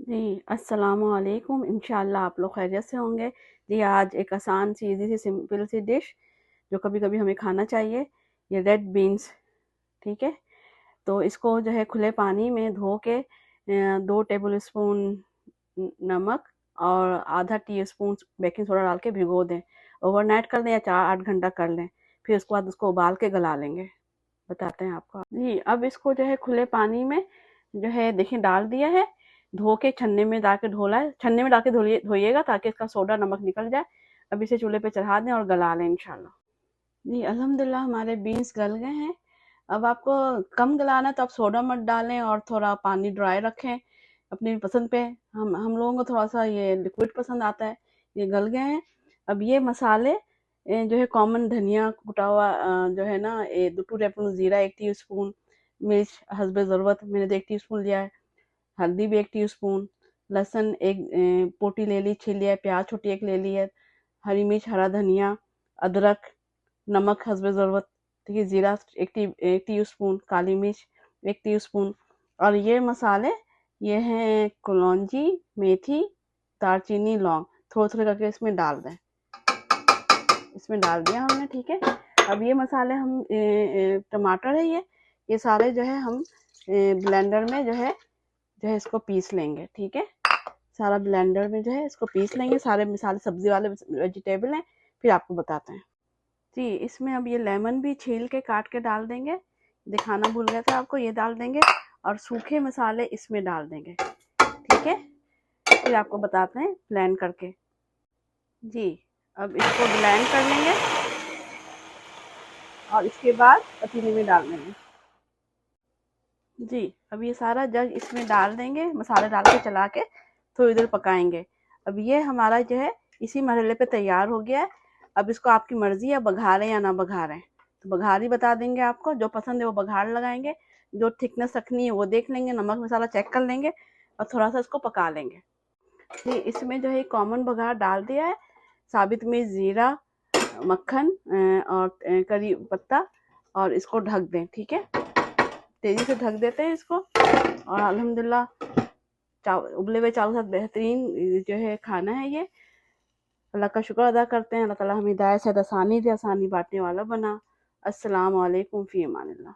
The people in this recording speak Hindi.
जी, अस्सलामुअलैकुम। इंशाअल्लाह आप लोग खैरियत से होंगे। जी, आज एक आसान सी, ईज़ी सी, सिंपल सी डिश जो कभी-कभी हमें खाना चाहिए, ये रेड बीन्स, ठीक है? तो इसको जो है खुले पानी में धो के 2 टेबल स्पून नमक और आधा टी स्पून बेकिंग सोडा डाल के भिगो दें। ओवरनाइट कर दें या 4-8 घंटा कर लें। फिर उसके बाद उसको उबाल के गला लेंगे। बताते हैं आपको। जी, अब इसको जो है खुले पानी में जो है देखिए डाल दिया है, धो के छन्ने में डाल के धोला है, छन्ने में डाल के धोइएगा ताकि इसका सोडा नमक निकल जाए। अब इसे चूल्हे पे चढ़ा दें और गला लें इंशाल्लाह। जी, अल्हम्दुलिल्लाह हमारे बीन्स गल गए हैं। अब आपको कम गलाना है तो आप सोडा मत डालें और थोड़ा पानी ड्राई रखें अपनी पसंद पे। हम लोगों को थोड़ा-सा ये लिक्विड पसंद आता है। ये गल गए हैं। अब ये मसाले जो है कॉमन धनिया कुटा हुआ जो है ना 2 टेबल ज़ीरा 1 टीस्पून, मिर्च हस्बे ज़रूरत मैंने तो 1 टीस्पून लिया है, हल्दी भी 1 टीस्पून, लहसुन एक पोटी ले ली, छील लिया है, प्याज छोटी 1 ले ली है, हरी मिर्च, हरा धनिया, अदरक, नमक हस्बे ज़रूरत, ठीक है, ज़ीरा 1 टीस्पून, काली मिर्च 1 टीस्पून और ये मसाले ये हैं कलौंजी, मेथी, दालचीनी, लौंग, थोड़े-थोड़े करके इसमें डाल दें। इसमें डाल दिया हमने, ठीक है। अब ये मसाले हम टमाटर है ये सारे जो है हम ब्लेंडर में जो है इसको पीस लेंगे, ठीक है। सारा ब्लेंडर में जो है इसको पीस लेंगे, सारे मसाले सब्जी वाले वेजिटेबल हैं, फिर आपको बताते हैं। जी, इसमें अब ये लेमन भी छील के काट के डाल देंगे, दिखाना भूल गया था आपको, ये डाल देंगे और सूखे मसाले इसमें डाल देंगे, ठीक है। फिर आपको बताते हैं ब्लेंड करके। जी, अब इसको ब्लेंड कर लेंगे और इसके बाद पतीले में डाल देंगे। जी, अब ये सारा जग इसमें डाल देंगे, मसाले डाल के चला के थोड़ी देर पकाएंगे। अब ये हमारा जो है इसी मरहले पे तैयार हो गया है। अब इसको आपकी मर्ज़ी है बघारें या ना बघारें। तो बघार ही बता देंगे आपको, जो पसंद है वो बघार लगाएँगे, जो थिकनेस रखनी है वो देख लेंगे, नमक मसाला चेक कर लेंगे और थोड़ा-सा इसको पका लेंगे। जी, इसमें जो है कॉमन बघार डाल दिया है, साबित मिर्च, ज़ीरा, मक्खन और करी पत्ता और इसको ढक दें, ठीक है। तेज़ी से ढक देते हैं इसको और अल्हम्दुलिल्लाह उबले हुए चावल के साथ बेहतरीन जो है खाना है ये। अल्लाह का शुक्र अदा करते हैं, अल्लाह ताला हमें हिदायत से आसानी दे, आसानी बाँटने वाला बना। अस्सलाम वालेकुम फ़ी अमानिल्लाह।